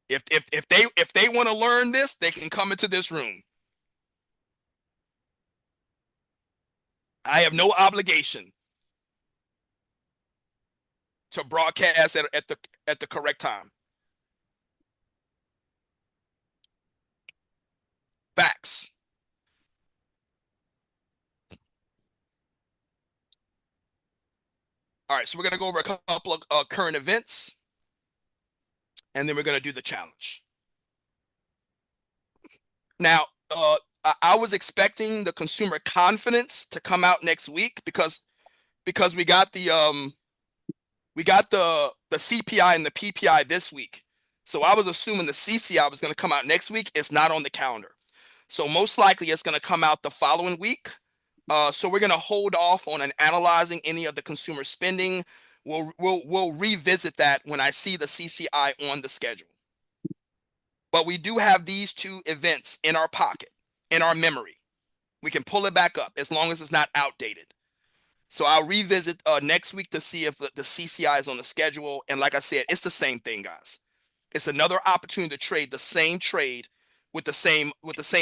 If they want to learn this, they can come into this room. I have no obligation to broadcast at the correct time. Facts. All right, so we're gonna go over a couple of current events, and then we're gonna do the challenge. Now, I was expecting the consumer confidence to come out next week because we got the CPI and the PPI this week. So I was assuming the CCI was going to come out next week. It's not on the calendar. So most likely it's going to come out the following week. So we're going to hold off on analyzing any of the consumer spending. We'll revisit that when I see the CCI on the schedule. But we do have these two events in our pocket, in our memory. We can pull it back up as long as it's not outdated. So I'll revisit next week to see if the CCI is on the schedule. And like I said, it's the same thing, guys. It's another opportunity to trade the same trade with the same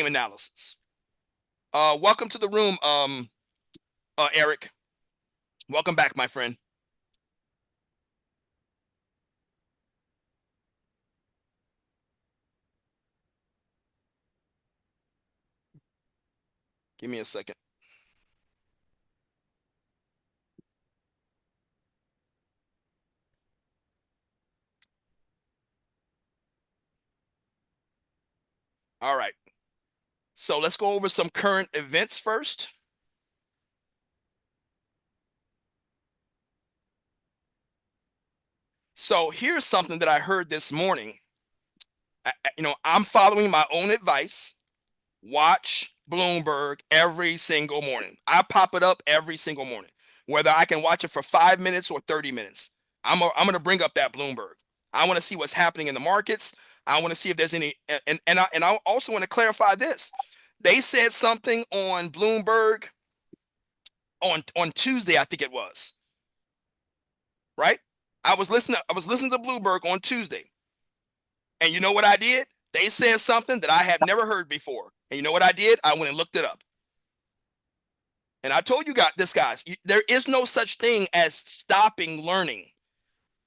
analysis. Welcome to the room, Eric. Welcome back, my friend. Give me a second. All right. So let's go over some current events first. So here's something that I heard this morning. I'm following my own advice. Watch Bloomberg every single morning. I pop it up every single morning, whether I can watch it for 5 minutes or 30 minutes. I'm going to bring up that Bloomberg. I want to see what's happening in the markets. I want to see if there's any, and I also want to clarify this. They said something on Bloomberg on Tuesday, I think it was, right? I was listening to Bloomberg on Tuesday. And you know what I did? They said something that I have never heard before. And you know what I did? I went and looked it up. And I told you guys, there is no such thing as stopping learning.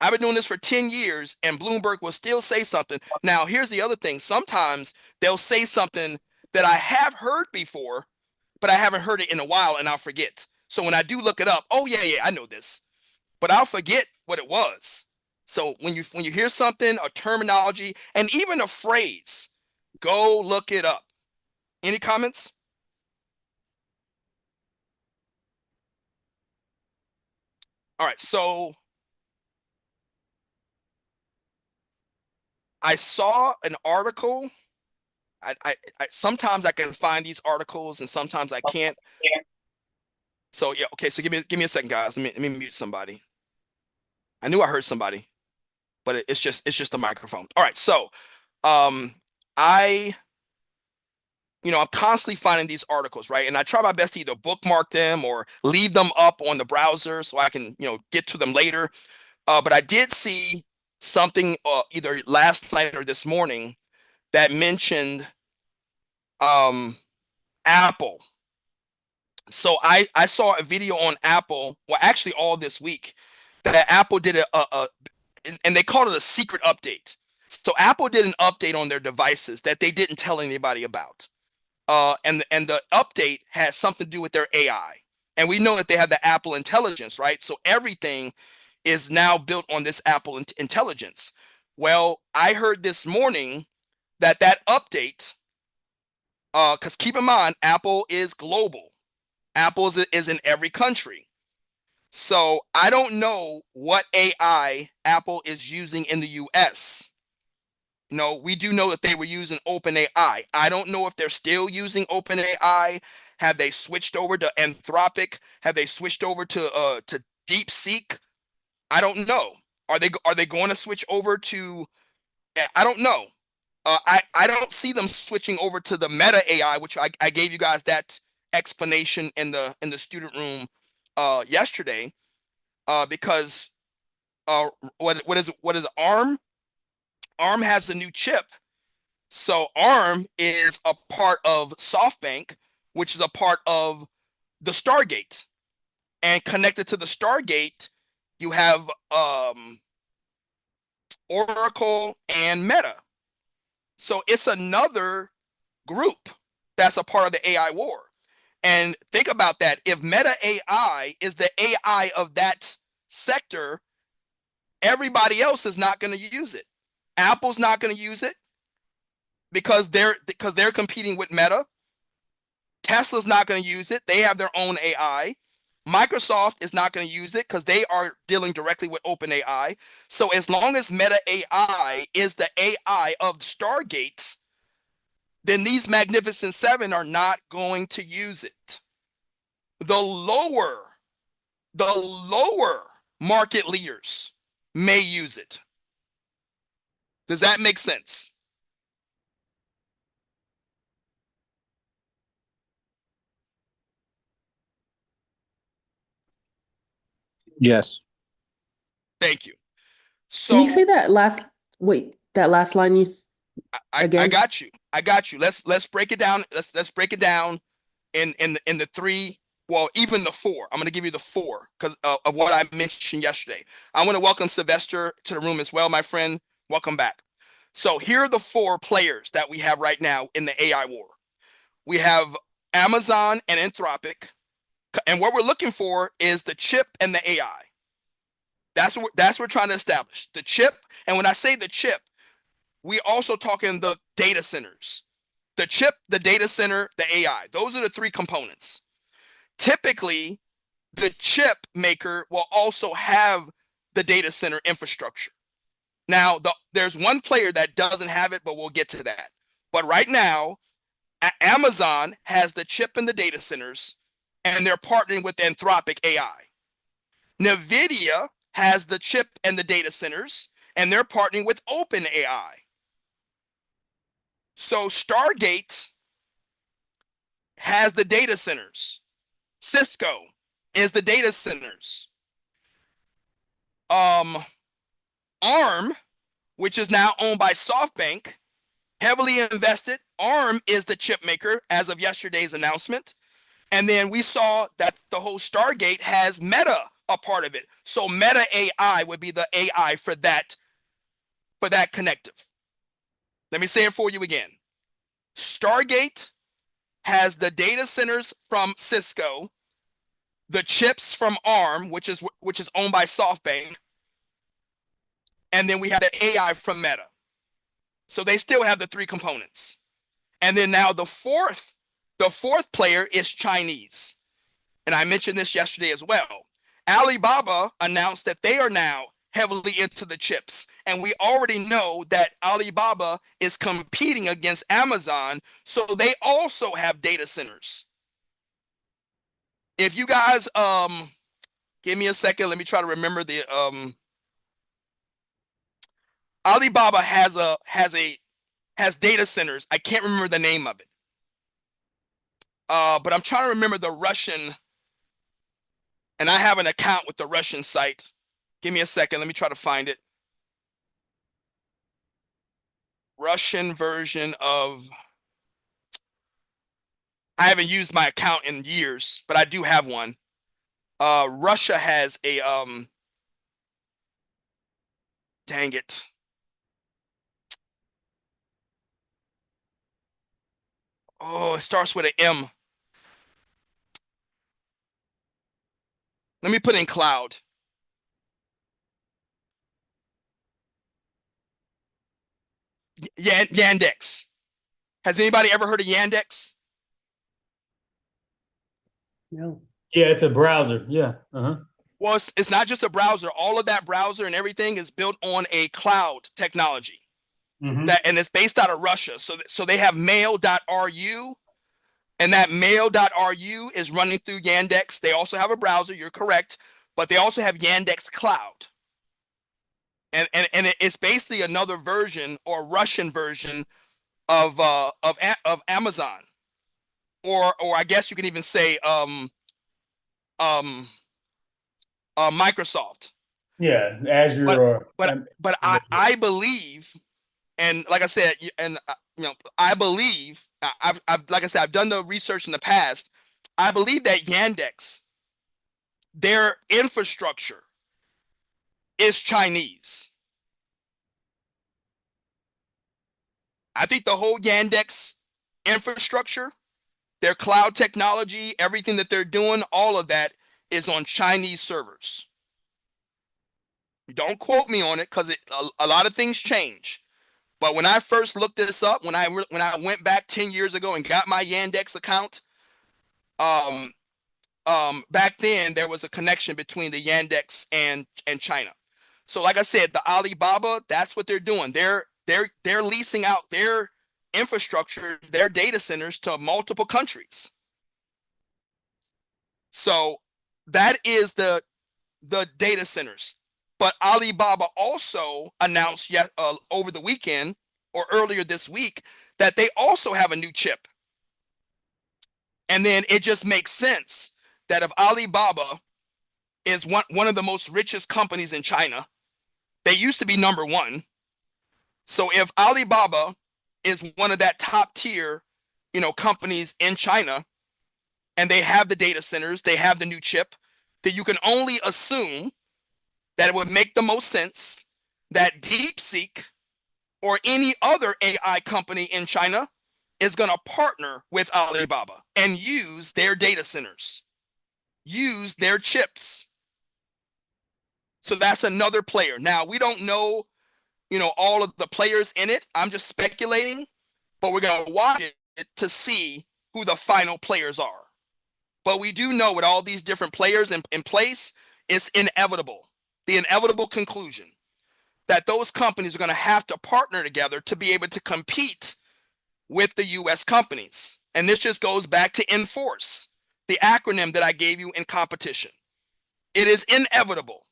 I've been doing this for 10 years and Bloomberg will still say something. Now, here's the other thing. Sometimes they'll say something that I have heard before, but I haven't heard it in a while and I'll forget. So when I do look it up, oh yeah, I know this, but I'll forget what it was. So when you hear something, a terminology, and even a phrase, go look it up. Any comments? All right, so I saw an article. I sometimes I can find these articles and sometimes I can't. So yeah, okay. So give me a second, guys. Let me mute somebody. I knew I heard somebody, but it's just the microphone. All right. So I I'm constantly finding these articles, right? And I try my best to either bookmark them or leave them up on the browser so I can get to them later. But I did see something either last night or this morning that mentioned Apple. So I saw a video on Apple, well, actually all this week, that Apple did and they called it a secret update. So Apple did an update on their devices that they didn't tell anybody about. And the update has something to do with their AI. And we know that they have the Apple Intelligence, right? So everything is now built on this Apple Intelligence. Well, I heard this morning that update, because keep in mind, Apple is global. Apple is in every country. So I don't know what AI Apple is using in the US. No, we do know that they were using OpenAI. I don't know if they're still using OpenAI. Have they switched over to Anthropic? Have they switched over to DeepSeek? I don't know. Are they going to switch over to? I don't know. I don't see them switching over to the Meta AI, which I gave you guys that explanation in the student room yesterday. Because what is ARM? ARM has a new chip. So ARM is a part of SoftBank, which is a part of the Stargate. And connected to the Stargate, you have Oracle and Meta. So it's another group that's a part of the AI war. And think about that. If Meta AI is the AI of that sector, everybody else is not going to use it. Apple's not going to use it because they're competing with Meta. Tesla's not going to use it. They have their own AI. Microsoft is not going to use it because they are dealing directly with OpenAI. So as long as Meta AI is the AI of Stargate, then these Magnificent Seven are not going to use it. The lower market leaders may use it. Does that make sense? Yes. Thank you. Can you So say that last line you I again? got you. I got you. Let's break it down. Let's break it down in the three, well, even the four. I'm going to give you the four because of what I mentioned yesterday. I want to welcome Sylvester to the room as well, my friend. Welcome back. So here are the four players that we have right now in the AI war. We have Amazon and Anthropic, and what we're looking for is the chip and the AI. That's what we're trying to establish. The chip, and when I say the chip, we also talking the data centers. The chip, the data center, the AI. Those are the three components. Typically, the chip maker will also have the data center infrastructure. Now, there's one player that doesn't have it, but we'll get to that. But right now, Amazon has the chip and the data centers, and they're partnering with Anthropic AI. NVIDIA has the chip and the data centers, and they're partnering with OpenAI. So Stargate has the data centers. Cisco is the data centers. ARM, which is now owned by SoftBank, heavily invested. ARM is the chip maker as of yesterday's announcement. And then we saw that the whole Stargate has Meta a part of it. So Meta AI would be the AI for that connective. Let me say it for you again. Stargate has the data centers from Cisco, the chips from ARM, which is owned by SoftBank, and then we have the AI from Meta. So they still have the three components. And then now the fourth player is Chinese. And I mentioned this yesterday as well. Alibaba announced that they are now heavily into the chips. And we already know that Alibaba is competing against Amazon, so they also have data centers. If you guys give me a second, let me try to remember the Alibaba has data centers. I can't remember the name of it. But I'm trying to remember the Russian, and I have an account with the Russian site. Give me a second. Let me try to find it. Russian version of, I haven't used my account in years, but I do have one. Russia has a, dang it. Oh, it starts with an M. Let me put in cloud. Yandex. Has anybody ever heard of Yandex? No. Yeah, it's a browser. Yeah. Well, it's not just a browser. All of that browser and everything is built on a cloud technology. And it's based out of Russia. So they have mail.ru, and that mail.ru is running through Yandex. They also have a browser, you're correct, but they also have Yandex Cloud. And it's basically another version or Russian version of Amazon. Or I guess you can even say Microsoft. Yeah, Azure But I believe And like I said, I believe like I said, I've done the research in the past. I believe that Yandex, their infrastructure is Chinese. I think the whole Yandex infrastructure, their cloud technology, everything that they're doing, all of that is on Chinese servers. Don't quote me on it because a lot of things change. But when I first looked this up, when I went back 10 years ago and got my Yandex account, um, back then there was a connection between the Yandex and China. So like I said, the Alibaba, that's what they're doing. They're leasing out their infrastructure, their data centers to multiple countries. So that is the data centers. But Alibaba also announced over the weekend or earlier this week that they also have a new chip. And then it just makes sense that if Alibaba is one of the most richest companies in China, they used to be number one. So if Alibaba is one of that top tier, companies in China, and they have the data centers, they have the new chip, then you can only assume that it would make the most sense that DeepSeek or any other AI company in China is going to partner with Alibaba and use their data centers, use their chips. So that's another player. Now, we don't know, all of the players in it. I'm just speculating, but we're going to watch it to see who the final players are. But we do know with all these different players in place, it's inevitable. The inevitable conclusion that those companies are going to have to partner together to be able to compete with the US companies. And this just goes back to enforce, the acronym that I gave you in competition. It is inevitable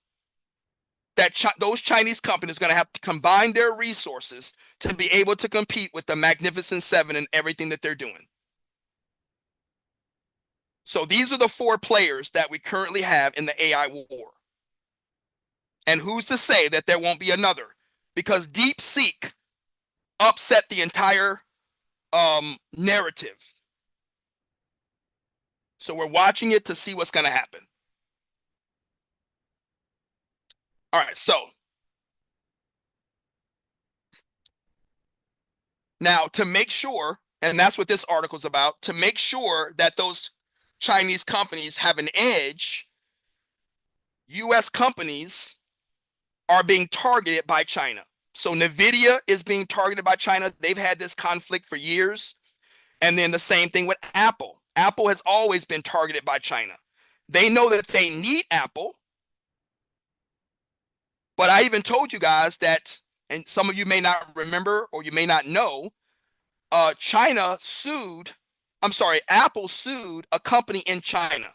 that those Chinese companies are going to have to combine their resources to be able to compete with the Magnificent Seven and everything that they're doing. So these are the four players that we currently have in the AI war. And who's to say that there won't be another? Because DeepSeek upset the entire narrative. So we're watching it to see what's going to happen. All right, so now to make sure, and that's what this article is about, to make sure that those Chinese companies have an edge, US companies are being targeted by China. So NVIDIA is being targeted by China. They've had this conflict for years. And then the same thing with Apple. Apple has always been targeted by China. They know that they need Apple. But I even told you guys that, and some of you may not remember or you may not know, Apple sued a company in China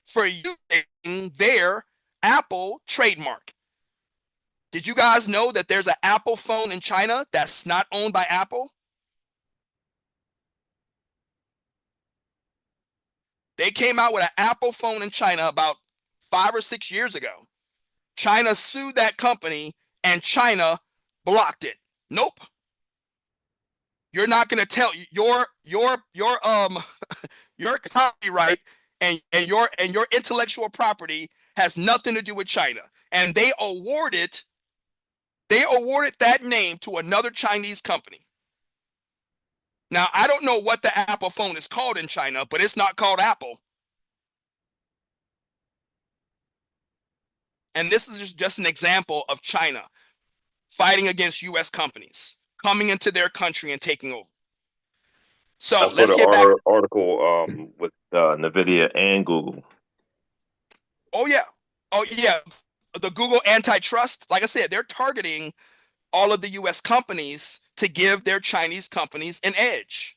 for using their Apple trademark. Did you guys know that there's an Apple phone in China that's not owned by Apple? They came out with an Apple phone in China about 5 or 6 years ago. China sued that company and China blocked it. Nope. You're not going to tell your your copyright and your intellectual property has nothing to do with China. And they awarded that name to another Chinese company. Now, I don't know what the Apple phone is called in China, but it's not called Apple. And this is just an example of China fighting against US companies, coming into their country and taking over. So let's get back. Article with NVIDIA and Google. Oh yeah. The Google antitrust, like I said, they're targeting all of the US companies to give their Chinese companies an edge.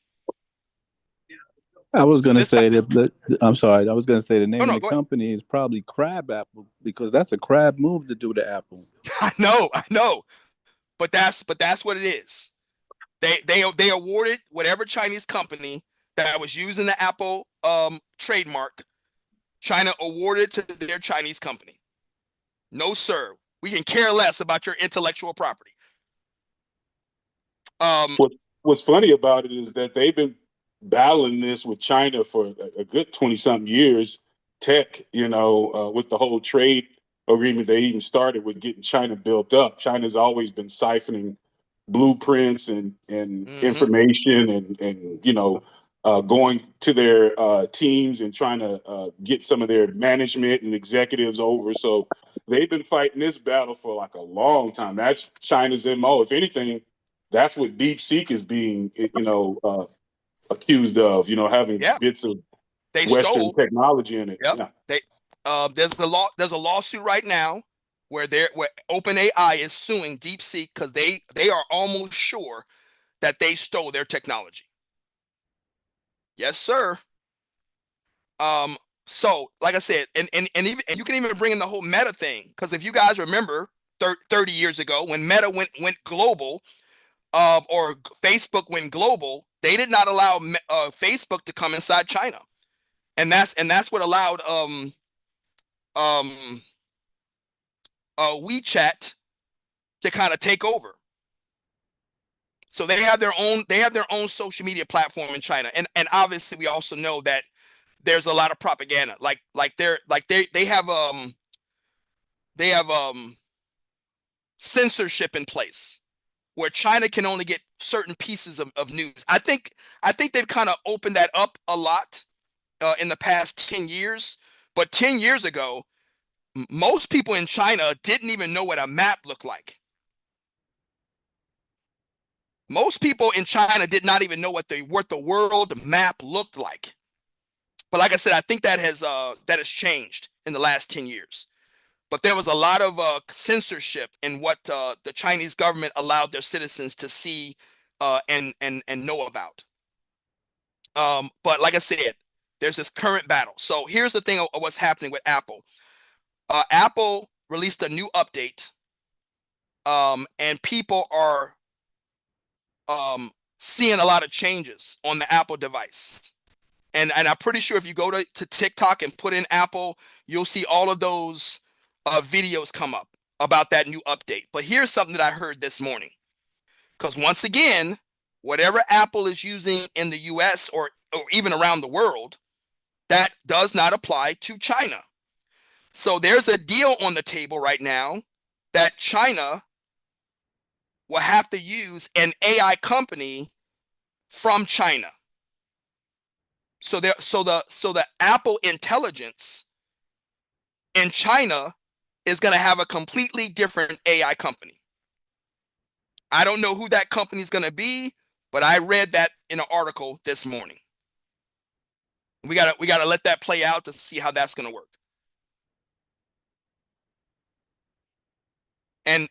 I was going to say that. I'm sorry. I was going to say the name of the go company is probably Crab Apple, because that's a crab move to do to Apple. I know, but that's what it is. They awarded whatever Chinese company that was using the Apple trademark. China awarded to their Chinese company. No, sir. We can care less about your intellectual property. Um, What's funny about it is that they've been battling this with China for a good 20 something years. Tech, with the whole trade agreement, they even started with getting China built up. China's always been siphoning blueprints and mhm. information and going to their teams and trying to get some of their management and executives over. So they've been fighting this battle for like a long time. That's China's MO. If anything, that's what DeepSeek is being, accused of, having Yeah, bits of they Western stole. technology in it. Yep. Yeah. They there's a lawsuit right now where OpenAI is suing DeepSeek because they are almost sure that they stole their technology. Yes, sir. Um, so like I said, and you can even bring in the whole Meta thing, because if you guys remember 30 years ago when Meta went global, or Facebook went global, they did not allow Facebook to come inside China, and that's what allowed um WeChat to kind of take over. So they have their own social media platform in China, and obviously we also know that there's a lot of propaganda. They have censorship in place where China can only get certain pieces of news. I think they've kind of opened that up a lot in the past 10 years. But 10 years ago, most people in China didn't even know what a map looked like. Most people in China did not even know what the world map looked like. But like I said, I think that has changed in the last 10 years. But there was a lot of censorship in what the Chinese government allowed their citizens to see and know about. But like I said, there's this current battle. So here's the thing of what's happening with Apple. Apple released a new update, and people are seeing a lot of changes on the Apple device. And I'm pretty sure if you go to TikTok and put in Apple, you'll see all of those videos come up about that new update. But here's something that I heard this morning. Because once again, whatever Apple is using in the US or even around the world, that does not apply to China. So there's a deal on the table right now that China will have to use an AI company from China. So the Apple intelligence in China is going to have a completely different AI company. I don't know who that company is going to be, but I read that in an article this morning. We gotta let that play out to see how that's going to work. And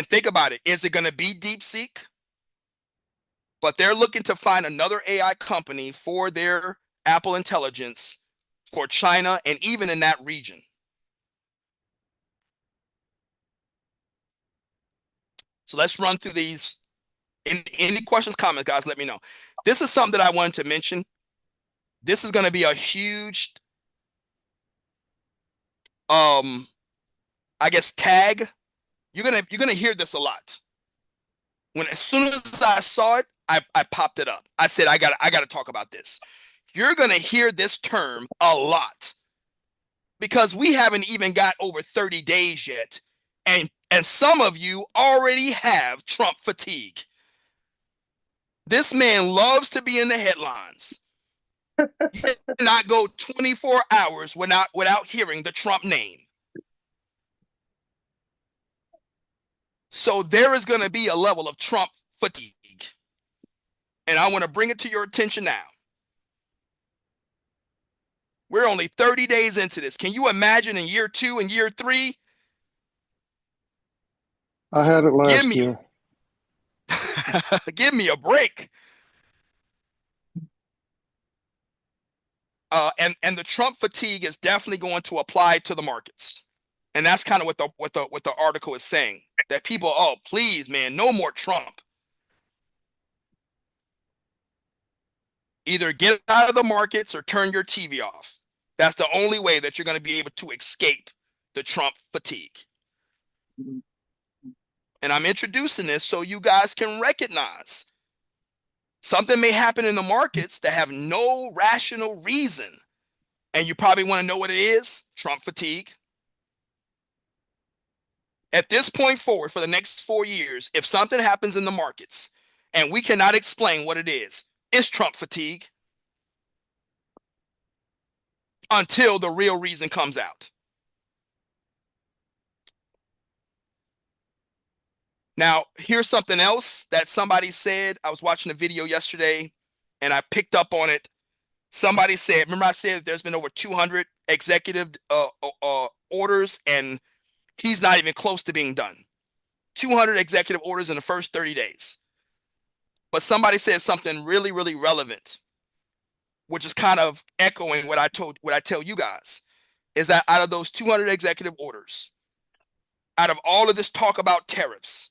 think about it. Is it going to be DeepSeek? But they're looking to find another AI company for their Apple intelligence for China and even in that region. So let's run through these. Any questions, comments, guys, let me know. This is something that I wanted to mention. This is going to be a huge, I guess, tag. You're gonna hear this a lot. As soon as I saw it, I popped it up. I said I gotta talk about this. You're gonna hear this term a lot because we haven't even got over 30 days yet, and some of you already have Trump fatigue. This man loves to be in the headlines. You cannot go 24 hours without hearing the Trump name. So there is going to be a level of Trump fatigue. And I want to bring it to your attention now. We're only 30 days into this. Can you imagine in year 2 and year 3? I had it Give last me year. give me a break. And the Trump fatigue is definitely going to apply to the markets. And that's kind of what the article is saying. That people, oh, please, man, no more Trump. Either get out of the markets or turn your TV off. That's the only way that you're going to be able to escape the Trump fatigue. And I'm introducing this so you guys can recognize Something may happen in the markets that have no rational reason. And you probably want to know what it is. Trump fatigue. At this point forward, for the next 4 years, if something happens in the markets and we cannot explain what it is, it's Trump fatigue until the real reason comes out. Now, here's something else that somebody said. I was watching a video yesterday and I picked up on it. Somebody said, remember I said there's been over 200 executive orders and he's not even close to being done. 200 executive orders in the first 30 days. But somebody said something really, really relevant, which is kind of echoing what I tell you guys, is that out of those 200 executive orders, out of all of this talk about tariffs,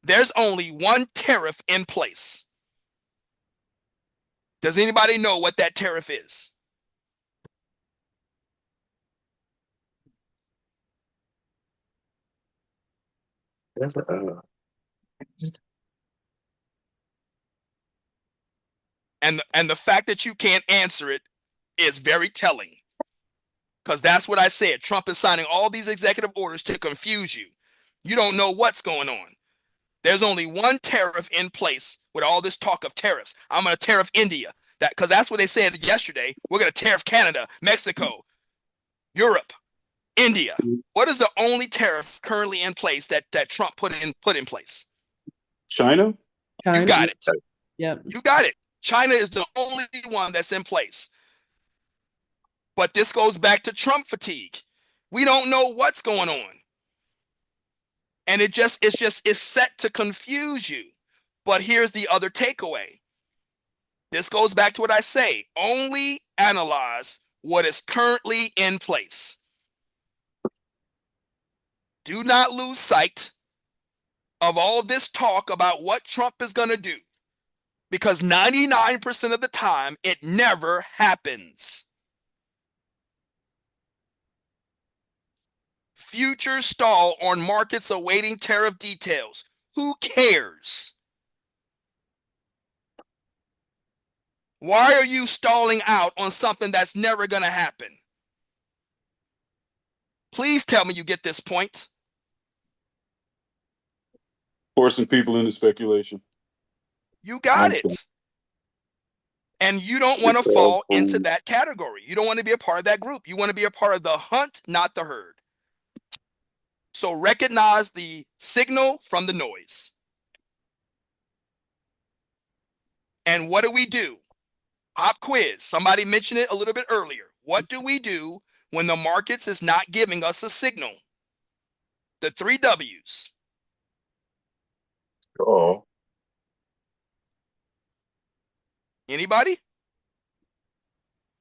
there's only one tariff in place. Does anybody know what that tariff is? And the fact that you can't answer it is very telling. Because that's what I said. Trump is signing all these executive orders to confuse you. You don't know what's going on. There's only one tariff in place with all this talk of tariffs. I'm going to tariff India. Because that's what they said yesterday. We're going to tariff Canada, Mexico, Europe, India. What is the only tariff currently in place that Trump put in place? China? You got it. Yep. You got it. China is the only one that's in place. But this goes back to Trump fatigue. We don't know what's going on. And it's set to confuse you. But here's the other takeaway. This goes back to what I say. Only analyze what is currently in place. Do not lose sight of all this talk about what Trump is going to do. Because 99% of the time, it never happens. Futures stall on markets awaiting tariff details. Who cares? Why are you stalling out on something that's never going to happen? Please tell me you get this point. Forcing people into speculation. You got it. Sure. And you don't want to fall into that category. You don't want to be a part of that group. You want to be a part of the hunt, not the herd. So recognize the signal from the noise. And what do? Pop quiz. Somebody mentioned it a little bit earlier. What do we do when the markets is not giving us a signal? The 3 W's. Oh, Anybody?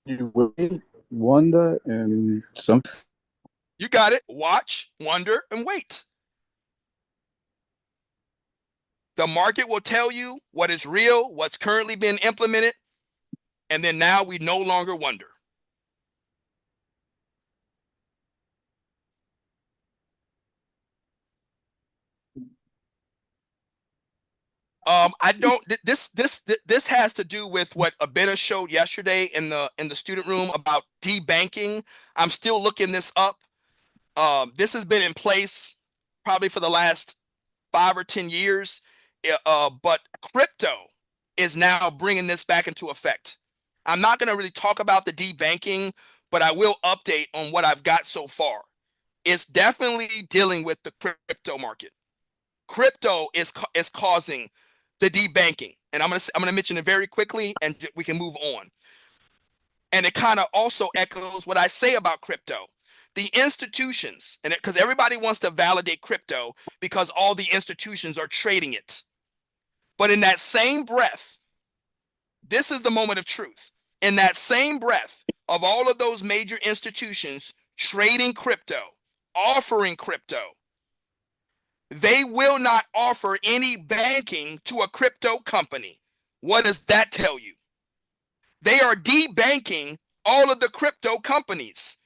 You wait, wonder, and some. You got it. Watch, wonder, and wait. The market will tell you what is real, what's currently been implemented, and then now we no longer wonder. I don't. This has to do with what Abena showed yesterday in the student room about debanking. I'm still looking this up. This has been in place probably for the last 5 or 10 years, but crypto is now bringing this back into effect. I'm not going to really talk about the debanking, but I will update on what I've got so far. It's definitely dealing with the crypto market. Crypto is causing the debanking, and I'm gonna mention it very quickly, and we can move on. And it kind of also echoes what I say about crypto. The institutions, and because everybody wants to validate crypto because all the institutions are trading it. But in that same breath, this is the moment of truth. In that same breath of all of those major institutions trading crypto, offering crypto, they will not offer any banking to a crypto company. What does that tell you? They are debanking all of the crypto companies.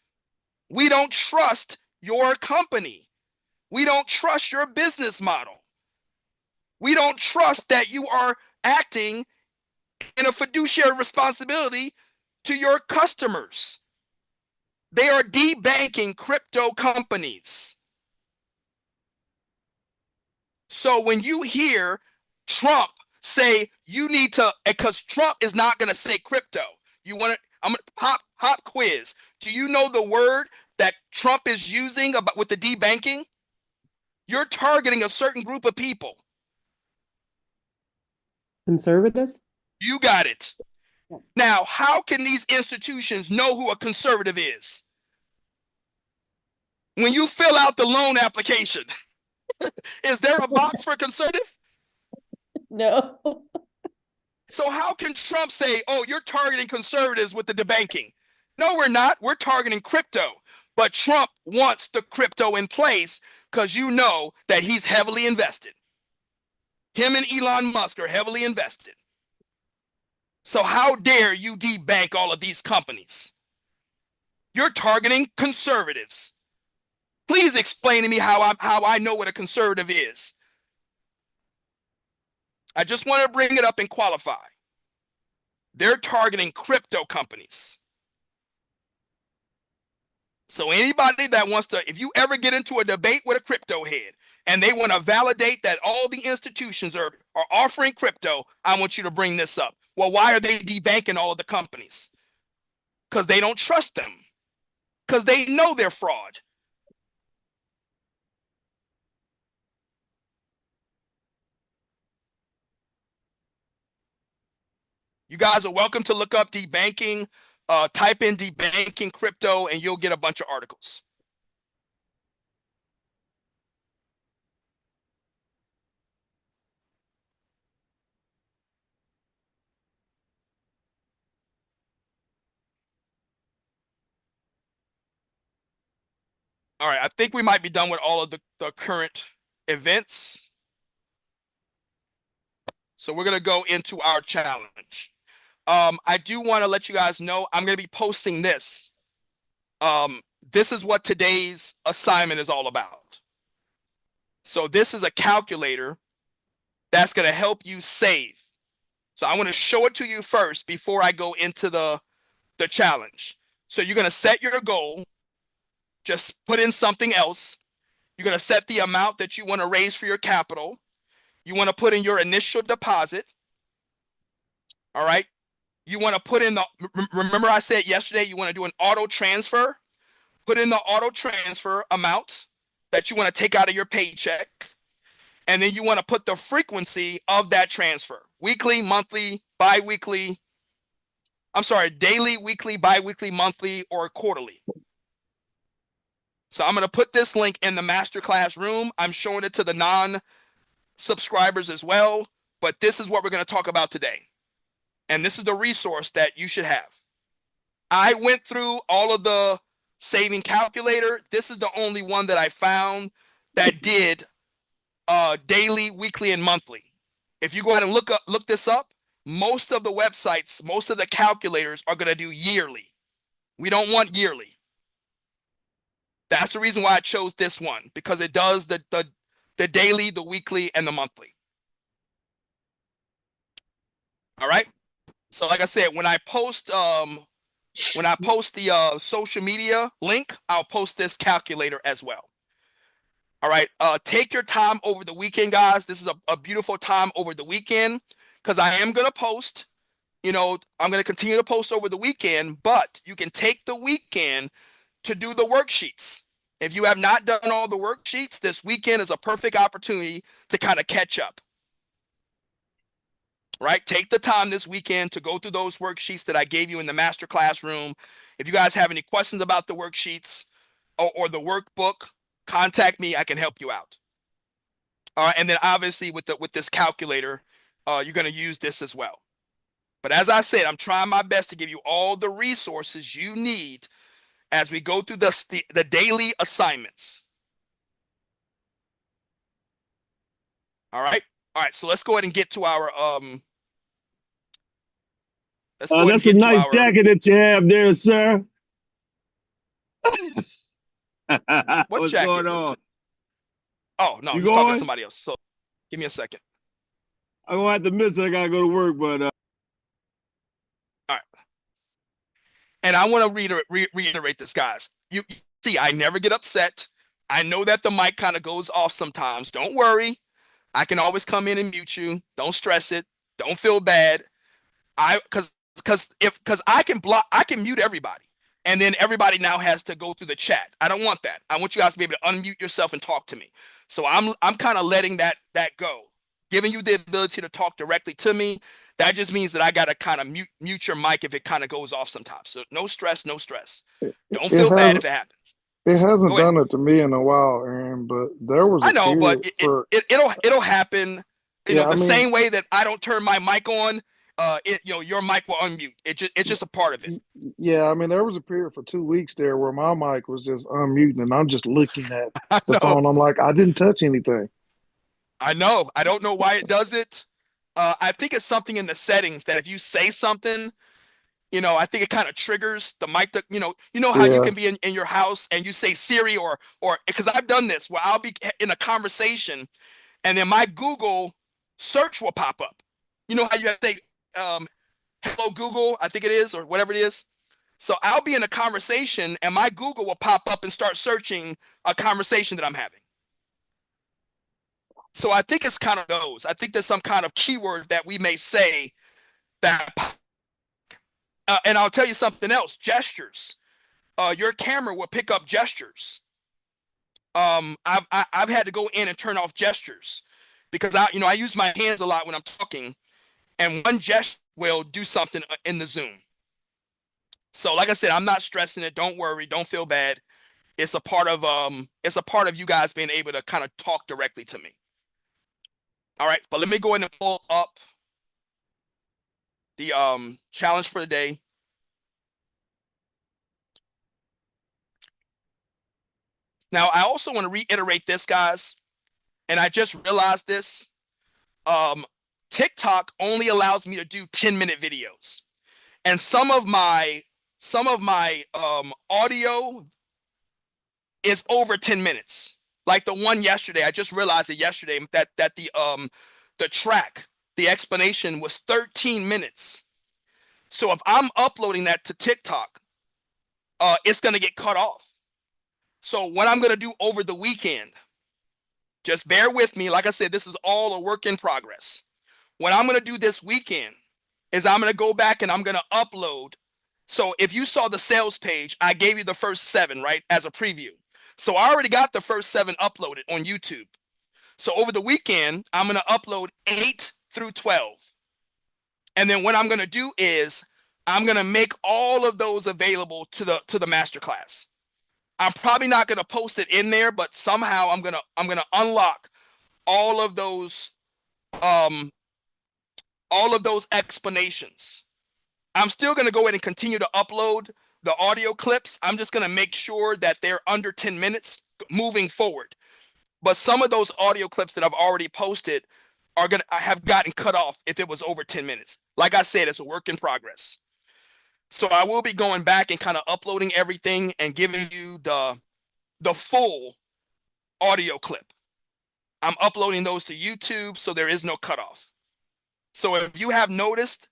We don't trust your company. We don't trust your business model. We don't trust that you are acting and a fiduciary responsibility to your customers. They are debanking crypto companies. So when you hear Trump say you need to, because Trump is not going to say crypto. You want to, I'm going to pop quiz. Do you know the word that Trump is using about with the debanking? You're targeting a certain group of people. Conservatives? You got it. Now, how can these institutions know who a conservative is? When you fill out the loan application, is there a box for conservative? No. So how can Trump say, oh, you're targeting conservatives with the debanking? No, we're not. We're targeting crypto. But Trump wants the crypto in place because you know that he's heavily invested. Him and Elon Musk are heavily invested. So how dare you debank all of these companies? You're targeting conservatives. Please explain to me how I know what a conservative is. I just want to bring it up and qualify. They're targeting crypto companies. So anybody that wants to, if you ever get into a debate with a crypto head and they want to validate that all the institutions are offering crypto, I want you to bring this up. Well, why are they debanking all of the companies? Because they don't trust them. Because they know they're fraud. You guys are welcome to look up debanking. Type in debanking crypto and you'll get a bunch of articles. All right, I think we might be done with all of the current events. So we're going to go into our challenge. I do want to let you guys know I'm going to be posting this. This is what today's assignment is all about. So this is a calculator that's going to help you save. So I want to show it to you first before I go into the challenge. So you're going to set your goal. Just put in something else. You're going to set the amount that you want to raise for your capital. You want to put in your initial deposit. All right. You want to put in the, remember I said yesterday, you want to do an auto transfer. Put in the auto transfer amount that you want to take out of your paycheck. And then you want to put the frequency of that transfer. Weekly, monthly, bi-weekly. I'm sorry, daily, weekly, bi-weekly, monthly, or quarterly. So I'm going to put this link in the masterclass room. I'm showing it to the non-subscribers as well. But this is what we're going to talk about today. And this is the resource that you should have. I went through all of the saving calculator. This is the only one that I found that did daily, weekly, and monthly. If you go ahead and look this up, most of the websites, most of the calculators are going to do yearly. We don't want yearly. That's the reason why I chose this one, because it does the daily, the weekly, and the monthly. All right. So like I said, when I post the social media link, I'll post this calculator as well. All right. Take your time over the weekend, guys. This is a beautiful time over the weekend because I am going to post, I'm going to continue to post over the weekend, but you can take the weekend to do the worksheets. If you have not done all the worksheets, this weekend is a perfect opportunity to kind of catch up. Right? Take the time this weekend to go through those worksheets that I gave you in the master classroom. If you guys have any questions about the worksheets or the workbook, contact me. I can help you out. All right. And then obviously with this calculator, you're going to use this as well. But as I said, I'm trying my best to give you all the resources you need as we go through the daily assignments. All right. All right. So let's go ahead and get to our that's a nice jacket that you have there, sir. What's jacket? going on? Oh, no, he's going? talking to somebody else. So give me a second. I'm going to have to miss it. I got to go to work, but And I want to reiterate this, guys. You see, I never get upset. I know that the mic kind of goes off sometimes. Don't worry. I can always come in and mute you. Don't stress it. Don't feel bad. Because I can mute everybody. And then everybody now has to go through the chat. I don't want that. I want you guys to be able to unmute yourself and talk to me. So I'm kind of letting that go, giving you the ability to talk directly to me. That just means that I gotta kind of mute your mic if it kind of goes off sometimes. So no stress, no stress. Don't It feel bad hasn't if it happens. it hasn't Go ahead. done it to me in a while, Aaron, but there was I a know, but period for it'll happen. You know, yeah, I the mean, same way that I don't turn my mic on, your mic will unmute. It's just a part of it. yeah, I mean there was a period for 2 weeks there where my mic was just unmuting and I'm just looking at I the know. phone. I'm like, I didn't touch anything. I know. I don't know why it does it. I think it's something in the settings that if you say something, I think it kind of triggers the mic. How you Yeah. can be in your house and you say Siri or because I've done this where I'll be in a conversation and then my Google search will pop up. You know how you have to say, hello Google, I think it is, or whatever it is. So I'll be in a conversation and my Google will pop up and start searching a conversation that I'm having. So I think it's kind of those. I think there's some kind of keyword that we may say that, and I'll tell you something else, gestures. Your camera will pick up gestures. I've had to go in and turn off gestures because I use my hands a lot when I'm talking, and one gesture will do something in the Zoom. So like I said, I'm not stressing it. Don't worry. Don't feel bad. It's a part of you guys being able to kind of talk directly to me. All right, but let me go ahead and pull up the challenge for the day. Now, I also want to reiterate this, guys, and I just realized this. TikTok only allows me to do 10-minute videos, and some of my audio is over 10 minutes. Like the one yesterday, I just realized it yesterday that the track, the explanation was 13 minutes. So if I'm uploading that to TikTok, it's gonna get cut off. So what I'm gonna do over the weekend, just bear with me. Like I said, this is all a work in progress. What I'm gonna do this weekend is I'm gonna go back and I'm gonna upload. So if you saw the sales page, I gave you the first 7, right, as a preview. So I already got the first 7 uploaded on YouTube. So over the weekend, I'm going to upload 8 through 12. And then what I'm going to do is I'm going to make all of those available to the masterclass. I'm probably not going to post it in there, but somehow I'm going to unlock all of those explanations. I'm still going to go ahead and continue to upload the audio clips. I'm just going to make sure that they're under 10 minutes moving forward. But some of those audio clips that I've already posted have gotten cut off if it was over 10 minutes. Like I said, it's a work in progress. So I will be going back and kind of uploading everything and giving you the full audio clip. I'm uploading those to YouTube, so there is no cutoff. So if you have noticed,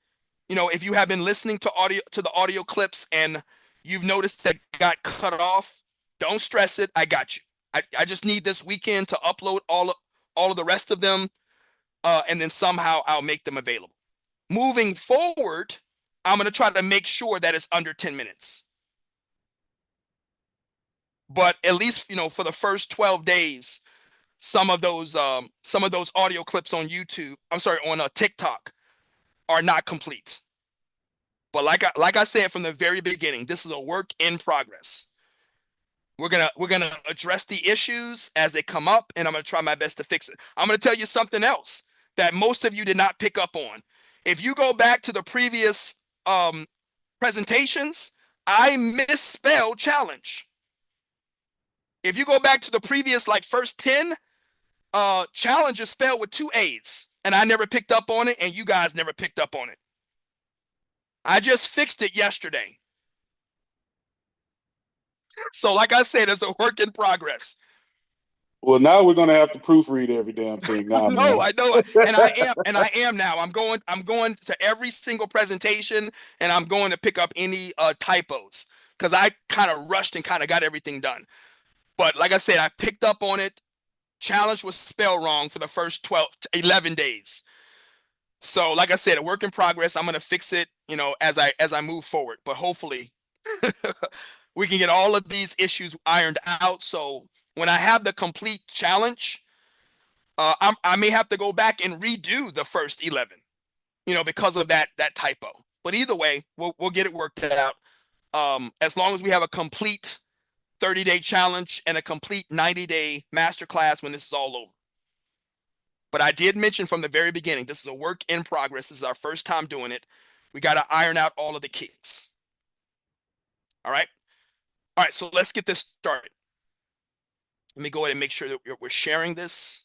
if you have been listening to the audio clips and you've noticed that got cut off, don't stress it. I got you. I just need this weekend to upload all of the rest of them, and then somehow I'll make them available. Moving forward, I'm going to try to make sure that it's under 10 minutes. But at least, for the first 12 days, some of those audio clips on YouTube, on TikTok, are not complete. But like I said from the very beginning, this is a work in progress. We're gonna address the issues as they come up, and I'm gonna try my best to fix it. I'm gonna tell you something else that most of you did not pick up on. If you go back to the previous presentations, I misspelled challenge. If you go back to the previous first 10, challenge is spelled with 2 A's, and I never picked up on it, and you guys never picked up on it. I just fixed it yesterday. So like I said, it's a work in progress. Well, now we're gonna have to proofread every damn thing now, man. I know, and I am now. I'm going to every single presentation, and I'm going to pick up any typos because I kind of rushed and kind of got everything done. But like I said, I picked up on it. Challenge was spelled wrong for the first 11 days. So like I said, a work in progress. I'm going to fix it, as I move forward. But hopefully we can get all of these issues ironed out. So when I have the complete challenge, I may have to go back and redo the first 11, because of that typo. But either way, we'll get it worked out. As long as we have a complete 30-day challenge and a complete 90-day masterclass when this is all over. But I did mention from the very beginning, this is a work in progress. This is our first time doing it. We got to iron out all of the kinks. All right. All right. So let's get this started. Let me go ahead and make sure that we're sharing this.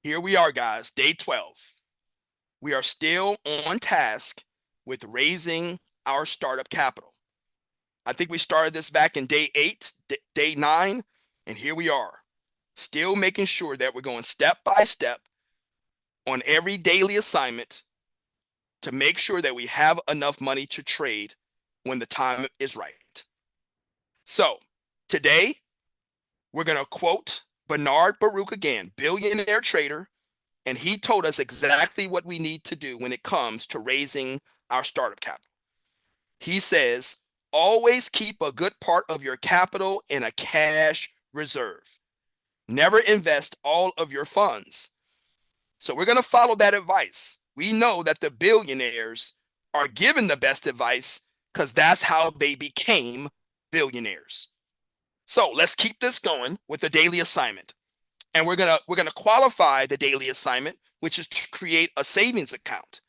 Here we are, guys. Day 12. We are still on task with raising our startup capital. I think we started this back in day 8, day 9, and here we are, still making sure that we're going step by step on every daily assignment to make sure that we have enough money to trade when the time is right. So today, we're going to quote Bernard Baruch again, billionaire trader, and he told us exactly what we need to do when it comes to raising our startup capital. He says, always keep a good part of your capital in a cash reserve. Never invest all of your funds. So we're going to follow that advice. We know that the billionaires are given the best advice because that's how they became billionaires. So let's keep this going with the daily assignment. And we're gonna qualify the daily assignment, which is to create a savings account.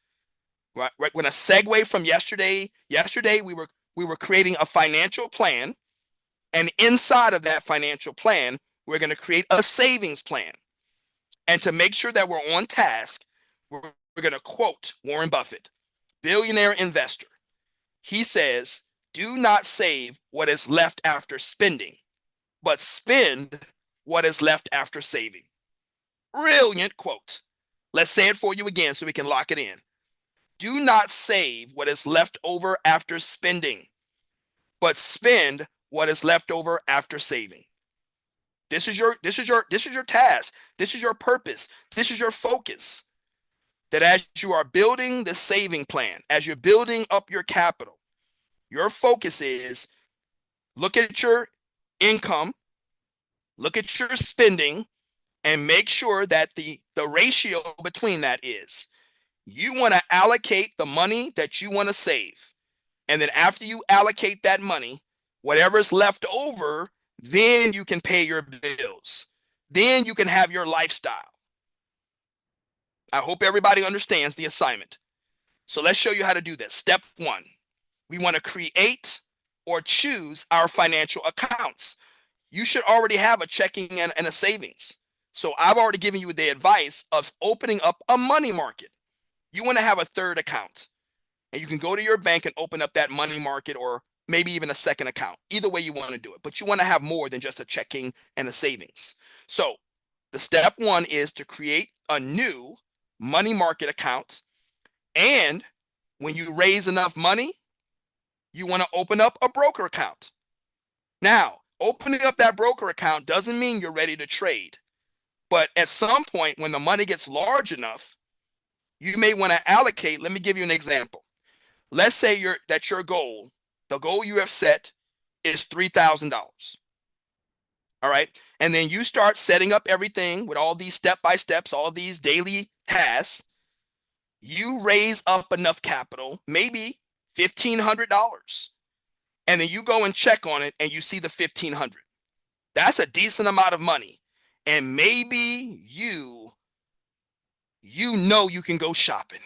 Right? We're gonna segue from yesterday. Yesterday we were creating a financial plan, and inside of that financial plan, we're gonna create a savings plan. And to make sure that we're on task, we're gonna quote Warren Buffett, billionaire investor. He says, "Do not save what is left after spending, but spend what is left after saving." Brilliant quote. Let's say it for you again so we can lock it in. Do not save what is left over after spending, but spend what is left over after saving. This is your task. This is your purpose. This is your focus. That as you are building the saving plan, as you're building up your capital, your focus is look at your income, look at your spending, and make sure that the ratio between that is you want to allocate the money that you want to save. And then after you allocate that money, whatever's left over, then you can pay your bills. Then you can have your lifestyle. I hope everybody understands the assignment. So let's show you how to do this. Step 1, we want to create or choose our financial accounts. You should already have a checking and a savings. So I've already given you the advice of opening up a money market. You want to have a third account, and you can go to your bank and open up that money market or maybe even a second account. Either way you want to do it, but you want to have more than just a checking and a savings. So the step 1 is to create a new money market account. And when you raise enough money, you want to open up a broker account. Now, opening up that broker account doesn't mean you're ready to trade. But at some point, when the money gets large enough, you may want to allocate. Let me give you an example. Let's say your goal, the goal you have set is $3,000. All right. And then you start setting up everything with all these step-by-steps, all these daily tasks. You raise up enough capital, maybe $1,500. And then you go and check on it and you see the $1,500. That's a decent amount of money. And maybe you can go shopping.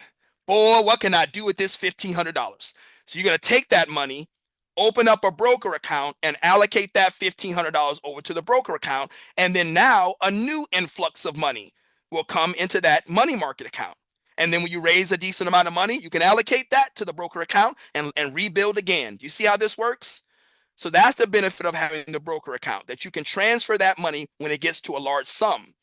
Boy, what can I do with this $1,500? So you're going to take that money, open up a broker account, and allocate that $1,500 over to the broker account. And then now a new influx of money will come into that money market account. And then when you raise a decent amount of money, you can allocate that to the broker account and rebuild again. You see how this works? So that's the benefit of having the broker account, that you can transfer that money when it gets to a large sum.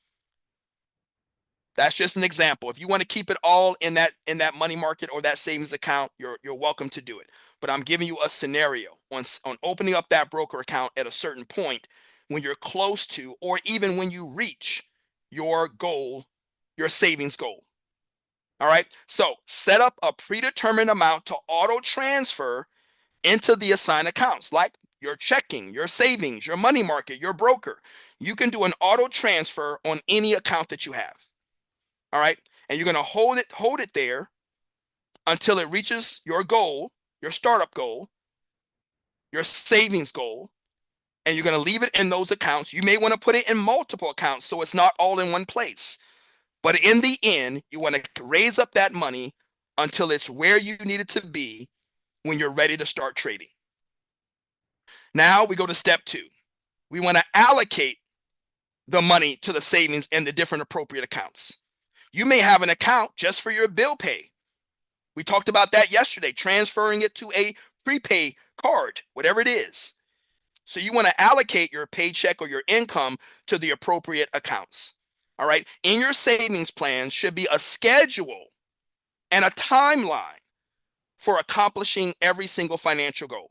That's just an example. If you want to keep it all in that money market or that savings account, you're welcome to do it. But I'm giving you a scenario on opening up that broker account at a certain point when you're close to, or even when you reach your goal, your savings goal. All right. So set up a predetermined amount to auto transfer into the assigned accounts, like your checking, your savings, your money market, your broker. You can do an auto transfer on any account that you have. All right. And you're going to hold it there until it reaches your goal, your startup goal, your savings goal, and you're going to leave it in those accounts. You may want to put it in multiple accounts so it's not all in one place. But in the end, you want to raise up that money until it's where you need it to be when you're ready to start trading. Now we go to step 2. We want to allocate the money to the savings in the different appropriate accounts. You may have an account just for your bill pay. We talked about that yesterday, transferring it to a prepay card, whatever it is. So you want to allocate your paycheck or your income to the appropriate accounts. All right. In your savings plan should be a schedule and a timeline for accomplishing every single financial goal.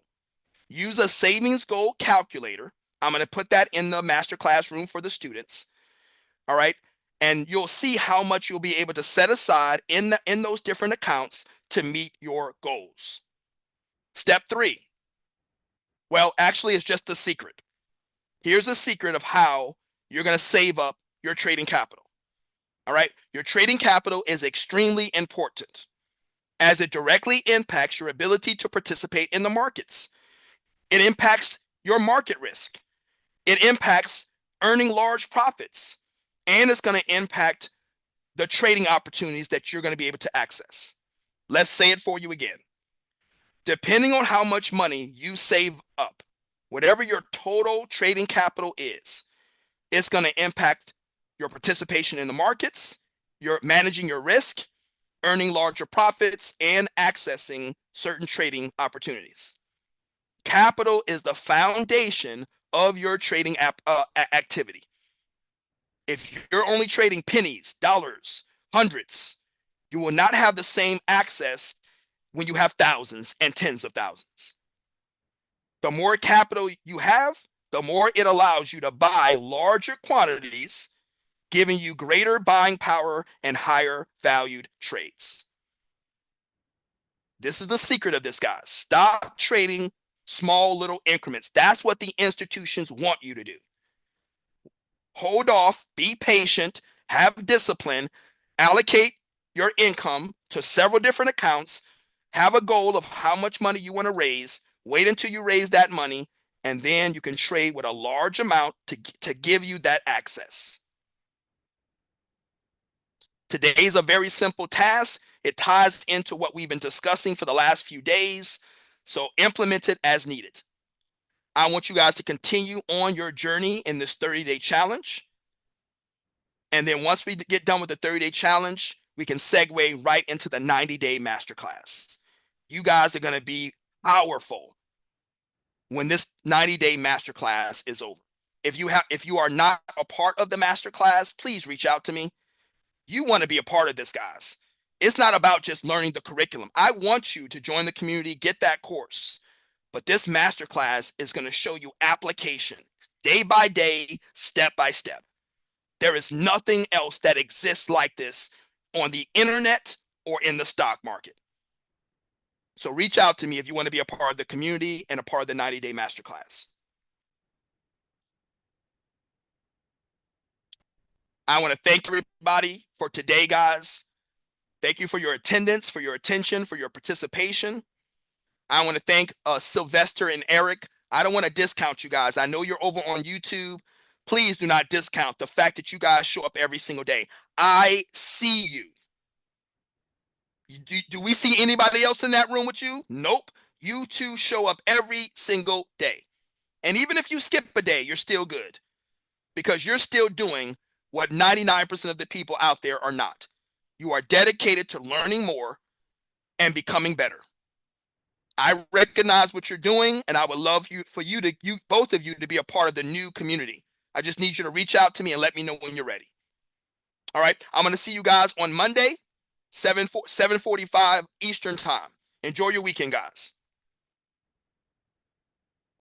Use a savings goal calculator. I'm going to put that in the masterclass room for the students. All right. And you'll see how much you'll be able to set aside in those different accounts to meet your goals. Step 3. Well, actually, it's just the secret. Here's a secret of how you're going to save up your trading capital. All right. Your trading capital is extremely important as it directly impacts your ability to participate in the markets. It impacts your market risk. It impacts earning large profits. And it's going to impact the trading opportunities that you're going to be able to access. Let's say it for you again. Depending on how much money you save up, whatever your total trading capital is, it's going to impact your participation in the markets, your managing your risk, earning larger profits, and accessing certain trading opportunities. Capital is the foundation of your trading activity. If you're only trading pennies, dollars, hundreds, you will not have the same access when you have thousands and tens of thousands. The more capital you have, the more it allows you to buy larger quantities, giving you greater buying power and higher valued trades. This is the secret of this, guys. Stop trading small little increments. That's what the institutions want you to do. Hold off, be patient, have discipline, allocate your income to several different accounts, have a goal of how much money you want to raise, wait until you raise that money, and then you can trade with a large amount to give you that access. Today's a very simple task. It ties into what we've been discussing for the last few days, so implement it as needed. I want you guys to continue on your journey in this 30-day challenge. And then once we get done with the 30-day challenge, we can segue right into the 90-day masterclass. You guys are going to be powerful when this 90-day masterclass is over. If you are not a part of the masterclass, please reach out to me. You want to be a part of this, guys. It's not about just learning the curriculum. I want you to join the community, get that course. But this masterclass is going to show you application, day by day, step by step. There is nothing else that exists like this on the internet or in the stock market. So reach out to me if you want to be a part of the community and a part of the 90-day masterclass. I want to thank everybody for today, guys. Thank you for your attendance, for your attention, for your participation. I want to thank Sylvester and Eric. I don't want to discount you guys. I know you're over on YouTube. Please do not discount the fact that you guys show up every single day. I see you. Do we see anybody else in that room with you? Nope. You two show up every single day. And even if you skip a day, you're still good because you're still doing what 99% of the people out there are not. You are dedicated to learning more and becoming better. I recognize what you're doing, and I would love both of you to be a part of the new community. I just need you to reach out to me and let me know when you're ready. All right, I'm going to see you guys on Monday, 7:45 Eastern time. Enjoy your weekend, guys.